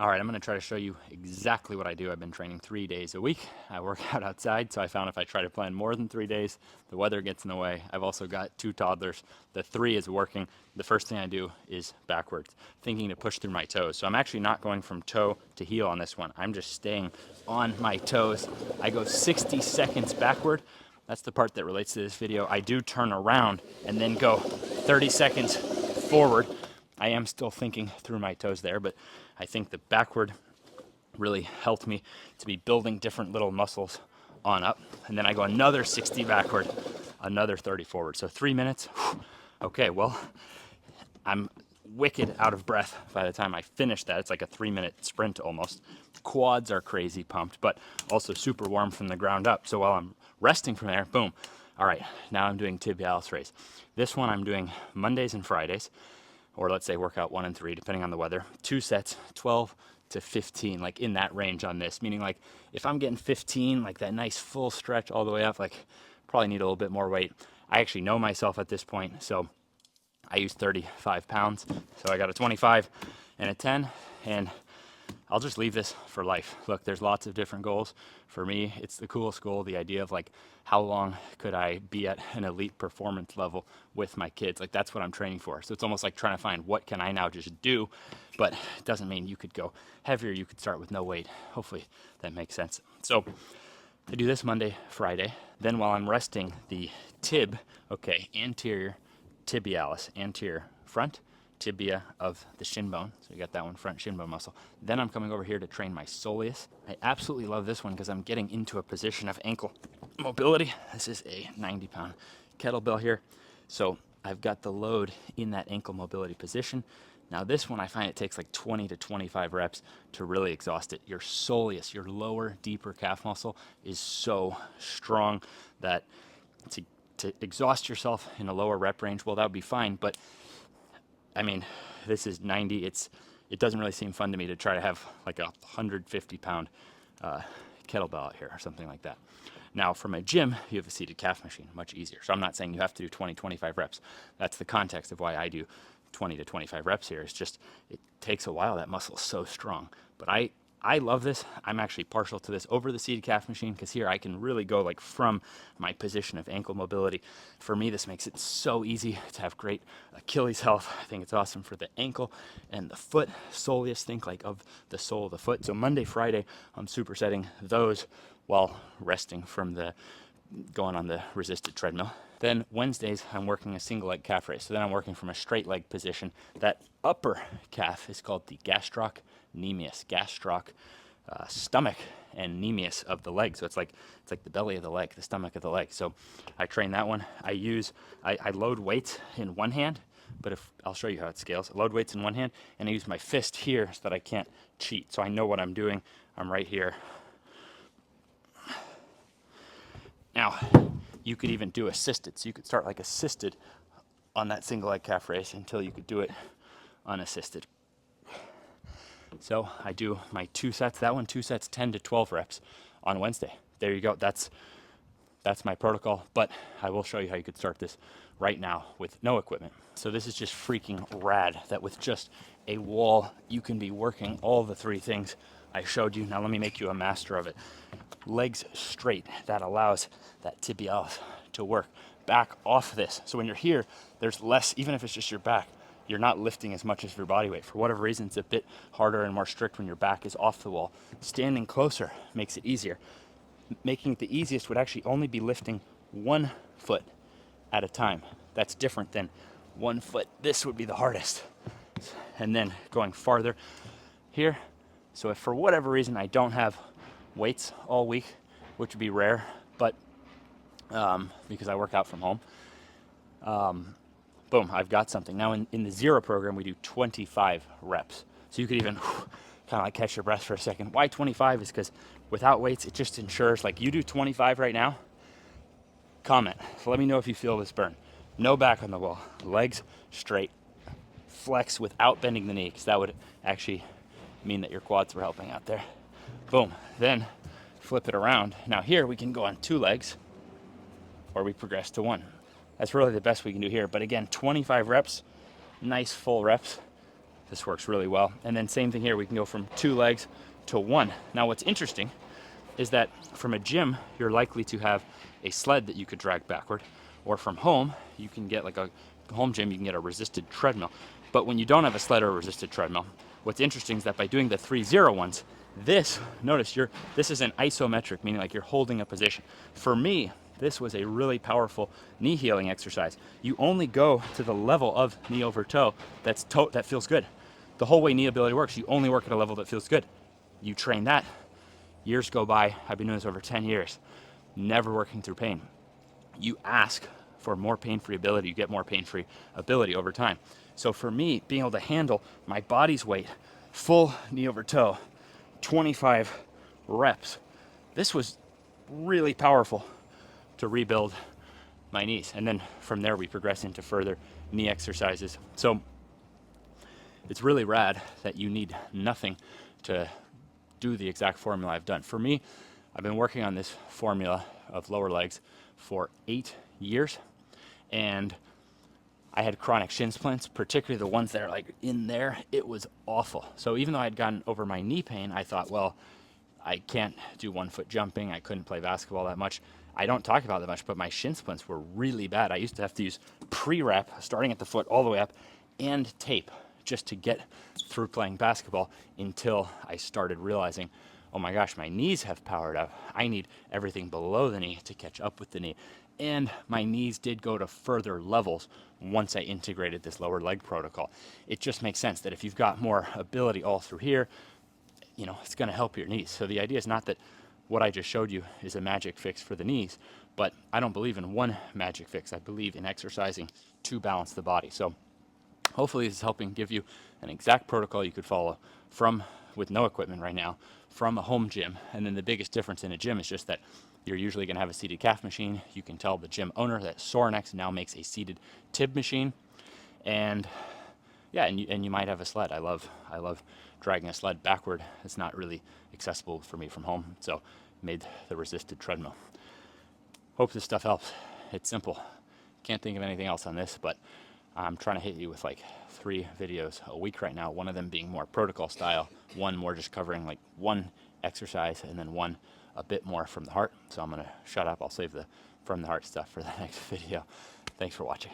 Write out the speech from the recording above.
All right, I'm going to try to show you exactly what I do. I've been training 3 days a week. I work out outside, so I found if I try to plan more than 3 days, the weather gets in the way. I've also got two toddlers. The three is working. The first thing I do is backwards, thinking to push through my toes. So I'm actually not going from toe to heel on this one. I'm just staying on my toes. I go 60 seconds backward. That's the part that relates to this video. I do turn around and then go 30 seconds forward. I am still thinking through my toes there, but I think the backward really helped me to be building different little muscles on up. And then I go another 60 backward, another 30 forward. So 3 minutes. Okay, well, I'm wicked out of breath by the time I finish that. It's like a 3 minute sprint almost. Quads are crazy pumped, but also super warm from the ground up. So while I'm resting from there, boom. All right, now I'm doing tibialis raise. This one I'm doing Mondays and Fridays, or let's say workout 1 and 3, depending on the weather. 2 sets, 12 to 15, like in that range on this. Meaning like if I'm getting 15, like that nice full stretch all the way up, like probably need a little bit more weight. I actually know myself at this point, so I use 35 pounds. So I got a 25 and a 10, and I'll just leave this for life. Look, there's lots of different goals. For me, it's the coolest goal, the idea of like, how long could I be at an elite performance level with my kids? Like that's what I'm training for. So it's almost like trying to find what can I now just do, but it doesn't mean you could go heavier. You could start with no weight. Hopefully that makes sense. So I do this Monday, Friday. Then while I'm resting, the tib, okay, anterior tibialis, anterior front tibia of the shin bone. So you got that one, front shin bone muscle. Then I'm coming over here to train my soleus. I absolutely love this one because I'm getting into a position of ankle mobility. This is a 90-pound kettlebell here. So I've got the load in that ankle mobility position. Now this one, I find it takes like 20 to 25 reps to really exhaust it. Your soleus, your lower, deeper calf muscle is so strong that to exhaust yourself in a lower rep range, well, that would be fine. But I mean, this is 90. It doesn't really seem fun to me to try to have like a 150-pound kettlebell out here or something like that. Now, from a gym, you have a seated calf machine, much easier. So I'm not saying you have to do 20, 25 reps. That's the context of why I do 20 to 25 reps here. It's just, it takes a while. That muscle is so strong. But I love this. I'm actually partial to this over the seated calf machine because here I can really go like from my position of ankle mobility. For me, this makes it so easy to have great Achilles health. I think it's awesome for the ankle and the foot. Soleus, think like of the sole of the foot. So Monday, Friday, I'm supersetting those while resting from the going on the resisted treadmill. Then Wednesdays, I'm working a single leg calf raise. So then I'm working from a straight leg position. That upper calf is called the gastrocnemius, stomach and nemius of the leg. So it's like the belly of the leg, the stomach of the leg. So I train that one. I load weights in one hand, but if I'll show you how it scales. I load weights in one hand, and I use my fist here so that I can't cheat. So I know what I'm doing. I'm right here. Now, you could even do assisted. So you could start like assisted on that single leg calf raise until you could do it unassisted. So I do my 2 sets, that one 2 sets, 10 to 12 reps on Wednesday. There you go. That's my protocol, but I will show you how you could start this right now with no equipment. So this is just freaking rad that with just a wall, you can be working all the 3 things I showed you. Now let me make you a master of it. Legs straight, that allows that tibialis to work. Back off this. So when you're here, there's less, even if it's just your back, you're not lifting as much as your body weight. For whatever reason, it's a bit harder and more strict when your back is off the wall. Standing closer makes it easier. Making it the easiest would actually only be lifting 1 foot at a time. That's different than 1 foot. This would be the hardest. And then going farther here. So if for whatever reason I don't have weights all week, which would be rare, but because I work out from home, boom, I've got something. Now in the Zero program, we do 25 reps. So you could even kind of like catch your breath for a second. Why 25 is because without weights, it just ensures, like you do 25 right now, comment. So let me know if you feel this burn. No back on the wall, legs straight, flex without bending the knee, because that would actually mean that your quads were helping out there. Boom, then flip it around. Now here we can go on 2 legs, or we progress to 1. That's really the best we can do here. But again, 25 reps, nice full reps. This works really well. And then same thing here, we can go from 2 legs to 1. Now what's interesting is that from a gym, you're likely to have a sled that you could drag backward, or from home, you can get like a home gym, you can get a resisted treadmill. But when you don't have a sled or a resisted treadmill, what's interesting is that by doing the 3-0 ones, notice this is an isometric, meaning like you're holding a position. For me, this was a really powerful knee healing exercise. You only go to the level of knee over toe that feels good. The whole way knee ability works, you only work at a level that feels good. You train that. Years go by. I've been doing this over 10 years, never working through pain. You ask for more pain-free ability, you get more pain-free ability over time. So for me, being able to handle my body's weight, full knee over toe, 25 reps, this was really powerful to rebuild my knees. And then from there, we progress into further knee exercises. So it's really rad that you need nothing to do the exact formula I've done. For me, I've been working on this formula of lower legs for 8 years, and I had chronic shin splints, particularly the ones that are like in there. It was awful. So even though I had gotten over my knee pain, I thought, well, I can't do 1-foot jumping. I couldn't play basketball that much. I don't talk about that much, but my shin splints were really bad. I used to have to use pre-rep, starting at the foot all the way up, and tape just to get through playing basketball until I started realizing, oh my gosh, my knees have powered up. I need everything below the knee to catch up with the knee. And my knees did go to further levels once I integrated this lower leg protocol. It just makes sense that if you've got more ability all through here, it's going to help your knees. So the idea is not that what I just showed you is a magic fix for the knees, but I don't believe in one magic fix. I believe in exercising to balance the body. So hopefully this is helping give you an exact protocol you could follow with no equipment right now, from a home gym. And then the biggest difference in a gym is just that you're usually going to have a seated calf machine. You can tell the gym owner that Sorinex now makes a seated tib machine. And yeah, and you might have a sled. I love dragging a sled backward. It's not really accessible for me from home, so made the resisted treadmill. Hope this stuff helps. It's simple. Can't think of anything else on this, but I'm trying to hit you with like 3 videos a week right now. One of them being more protocol style, one more just covering like one exercise, and then one a bit more from the heart. So I'm gonna shut up. I'll save the from the heart stuff for the next video. Thanks for watching.